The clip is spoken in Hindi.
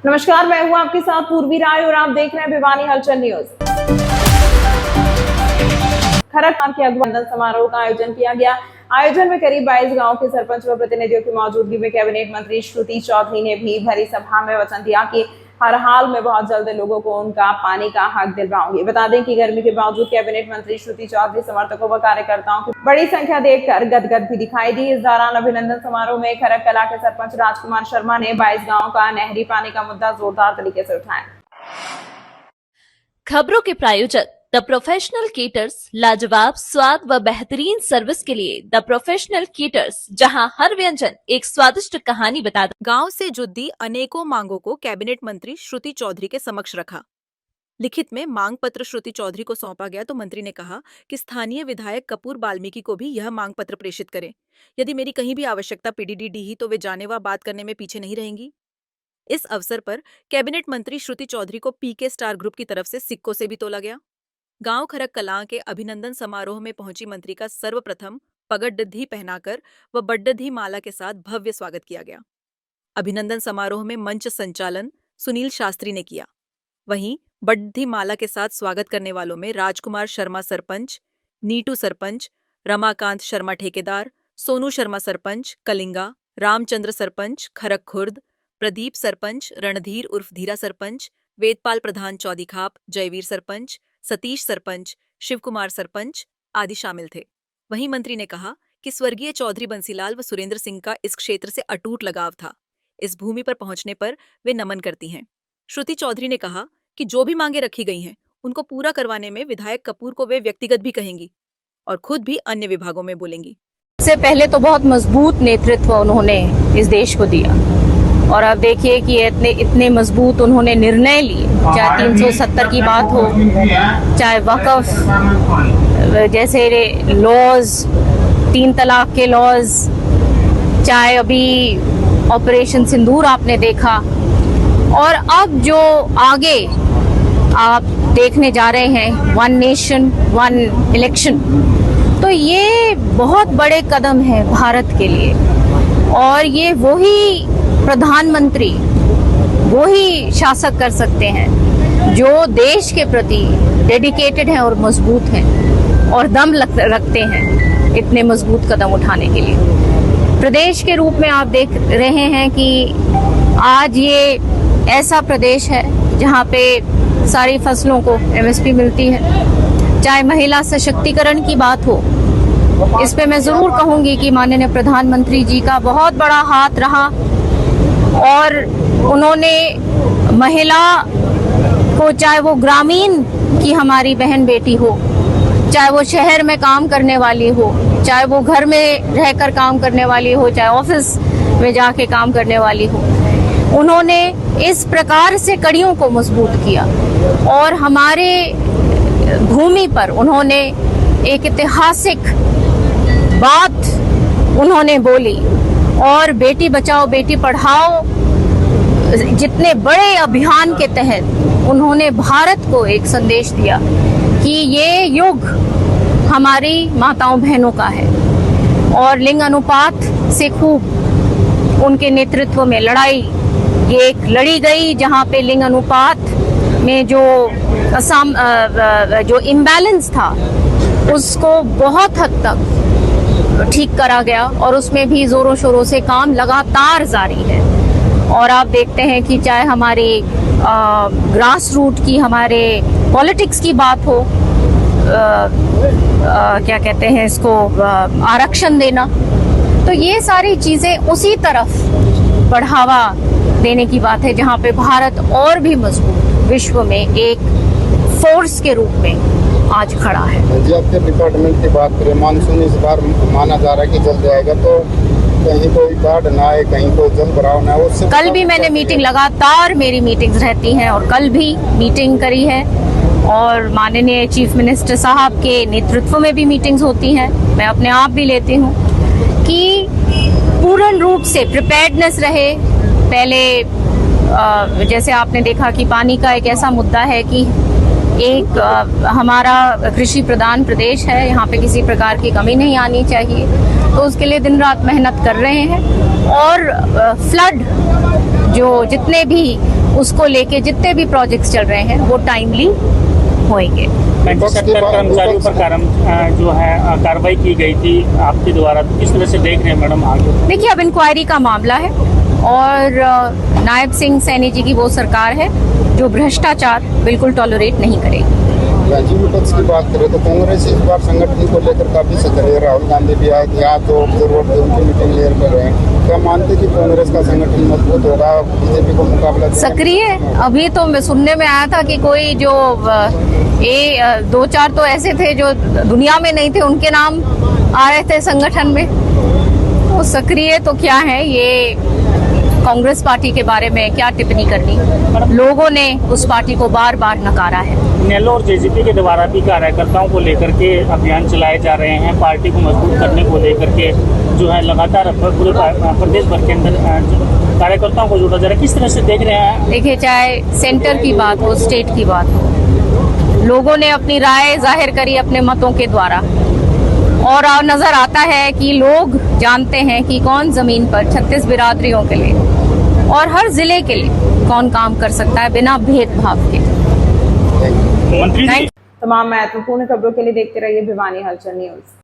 नमस्कार, मैं हूं आपके साथ पूर्वी राय और आप देख रहे हैं भिवानी हलचल न्यूज। खरकपुर के अभिनंदन समारोह का आयोजन किया गया। आयोजन में करीब 22 गांव के सरपंच व प्रतिनिधियों की मौजूदगी में कैबिनेट मंत्री श्रुति चौधरी ने भी भरी सभा में वचन दिया कि हर हाल में बहुत जल्द लोगों को उनका पानी का हक दिलवाऊंगी। बता दें कि गर्मी के बावजूद कैबिनेट मंत्री श्रुति चौधरी समर्थकों व कार्यकर्ताओं की बड़ी संख्या देखकर गदगद भी दिखाई दी। इस दौरान अभिनंदन समारोह में खरक कला के सरपंच राजकुमार शर्मा ने 22 गाँव का नहरी पानी का मुद्दा जोरदार तरीके से उठाया। खबरों के प्रायोजक द प्रोफेशनल केटर्स, लाजवाब स्वाद व बेहतरीन सर्विस के लिए द प्रोफेशनल केटर्स, जहां हर व्यंजन एक स्वादिष्ट कहानी बताता। गांव से जुड़ी अनेकों मांगों को कैबिनेट मंत्री श्रुति चौधरी के समक्ष रखा। लिखित में मांग पत्र श्रुति चौधरी को सौंपा गया तो मंत्री ने कहा कि स्थानीय विधायक कपूर वाल्मीकि को भी यह मांग पत्र प्रेषित करें। यदि मेरी कहीं भी आवश्यकता पीडीडी डी तो वे जाने व बात करने में पीछे नहीं रहेंगी। इस अवसर पर कैबिनेट मंत्री श्रुति चौधरी को पीके स्टार ग्रुप की तरफ से सिक्कों से भी तोला गया। गांव खरक कलां के अभिनंदन समारोह में पहुंची मंत्री का सर्वप्रथम पगड्डी पहनाकर व बड्डी माला के साथ भव्य स्वागत किया गया। अभिनंदन समारोह में मंच संचालन सुनील शास्त्री ने किया। वहीं बड्डी माला के साथ स्वागत करने वालों में राजकुमार शर्मा सरपंच, नीटू सरपंच, रमाकांत शर्मा ठेकेदार, सोनू शर्मा सरपंच कलिंगा, रामचंद्र सरपंच खरक खुर्द, प्रदीप सरपंच रणधीर उर्फ धीरा सरपंच, वेदपाल प्रधान चौदी खाप, जयवीर सरपंच, सतीश सरपंच, शिवकुमार सरपंच आदि शामिल थे। वहीं मंत्री ने कहा कि स्वर्गीय चौधरी बंसीलाल व सुरेंद्र सिंह का इस क्षेत्र से अटूट लगाव था। इस भूमि पर पहुंचने पर वे नमन करती हैं। श्रुति चौधरी ने कहा कि जो भी मांगे रखी गई हैं उनको पूरा करवाने में विधायक कपूर को वे व्यक्तिगत भी कहेंगी और खुद भी अन्य विभागों में बोलेंगी। इससे पहले तो बहुत मजबूत नेतृत्व उन्होंने इस देश को दिया और अब देखिए कि इतने मजबूत उन्होंने निर्णय लिए, चाहे 370 की बात हो, चाहे वक़्फ़ जैसे लॉज, 3 तलाक के लॉज, चाहे अभी ऑपरेशन सिंदूर आपने देखा, और अब जो आगे आप देखने जा रहे हैं 1 नेशन 1 इलेक्शन, तो ये बहुत बड़े कदम है भारत के लिए। और ये वही प्रधानमंत्री, वही शासक कर सकते हैं जो देश के प्रति डेडिकेटेड हैं और मजबूत हैं और दम रखते हैं इतने मजबूत कदम उठाने के लिए। प्रदेश के रूप में आप देख रहे हैं कि आज ये ऐसा प्रदेश है जहाँ पे सारी फसलों को एमएसपी मिलती है। चाहे महिला सशक्तिकरण की बात हो, इस पे मैं जरूर कहूंगी कि माननीय प्रधानमंत्री जी का बहुत बड़ा हाथ रहा और उन्होंने महिला को, चाहे वो ग्रामीण की हमारी बहन बेटी हो, चाहे वो शहर में काम करने वाली हो, चाहे वो घर में रहकर काम करने वाली हो, चाहे ऑफिस में जाके काम करने वाली हो, उन्होंने इस प्रकार से कड़ियों को मजबूत किया और हमारे भूमि पर उन्होंने एक ऐतिहासिक बात उन्होंने बोली और बेटी बचाओ बेटी पढ़ाओ जितने बड़े अभियान के तहत उन्होंने भारत को एक संदेश दिया कि ये युग हमारी माताओं बहनों का है। और लिंग अनुपात से खूब उनके नेतृत्व में लड़ाई ये एक लड़ी गई, जहाँ पे लिंग अनुपात में जो इम्बैलेंस था उसको बहुत हद तक ठीक करा गया और उसमें भी जोरों शोरों से काम लगातार जारी है। और आप देखते हैं कि चाहे हमारी ग्रास रूट की, हमारे पॉलिटिक्स की बात हो, क्या कहते हैं इसको, आरक्षण देना, तो ये सारी चीजें उसी तरफ बढ़ावा देने की बात है जहाँ पे भारत और भी मजबूत विश्व में एक फोर्स के रूप में आज खड़ा है। जी, आपके डिपार्टमेंट की बात करें, मानसून इस बार माना जा रहा है कि जल्द आएगा, तो कहीं कोई बाढ़ ना आए, कहीं कोई जल भराव ना हो। कल भी मैंने मीटिंग, लगातार मेरी मीटिंग्स रहती हैं और कल भी मीटिंग करी है और माननीय चीफ मिनिस्टर साहब के नेतृत्व में भी मीटिंग्स होती हैं। मैं अपने आप भी लेती हूँ कि पूर्ण रूप से प्रिपेयर्डनेस रहे। पहले जैसे आपने देखा कि पानी का एक ऐसा मुद्दा है कि एक हमारा कृषि प्रधान प्रदेश है, यहाँ पे किसी प्रकार की कमी नहीं आनी चाहिए, तो उसके लिए दिन रात मेहनत कर रहे हैं। और फ्लड जो जितने भी उसको लेके जितने भी प्रोजेक्ट्स चल रहे हैं वो टाइमली होंगे। कर्मचारियों पर जो है कार्रवाई की गई थी आपके द्वारा, तो किस तरह से देख रहे हैं मैडम आगे? देखिए, अब इंक्वायरी का मामला है और नायब सिंह सैनी जी की वो सरकार है जो भ्रष्टाचार बिल्कुल टॉलरेट नहीं करेगी। राज्य विपक्ष की बात करें तो कांग्रेस इस बार संगठन को लेकर काफी सक्रिय है। राहुल गांधी भी आए थे यहाँ, तो ऑब्जर्वर थे, उनकी मीटिंग क्लियर कर रहे हैं। क्या मानते कि कांग्रेस का संगठन मजबूत होगा बीजेपी को मुकाबला? सक्रिय अभी तो मैं सुनने में आया था कि कोई जो दो चार तो ऐसे थे जो दुनिया में नहीं थे, उनके नाम आ रहे थे संगठन में। तो सक्रिय तो क्या है, ये कांग्रेस पार्टी के बारे में क्या टिप्पणी करनी। लोगों ने उस पार्टी को बार बार नकारा है। नेल्लोर जेजेपी के द्वारा भी कार्यकर्ताओं को लेकर के अभियान चलाए जा रहे हैं, पार्टी को मजबूत करने को लेकर के जो है लगातार पूरे प्रदेश भर के अंदर कार्यकर्ताओं को जोड़ा जा रहा है। किस तरह से देख रहे हैं? देखिए, चाहे सेंटर की बात हो, स्टेट की बात हो, लोगों ने अपनी राय जाहिर करी अपने मतों के द्वारा, और नजर आता है कि लोग जानते हैं कि कौन जमीन पर 36 बिरादरियों के लिए और हर जिले के लिए कौन काम कर सकता है बिना भेदभाव के। मंत्री जी, तमाम महत्वपूर्ण खबरों के लिए देखते रहिए भिवानी हलचल न्यूज।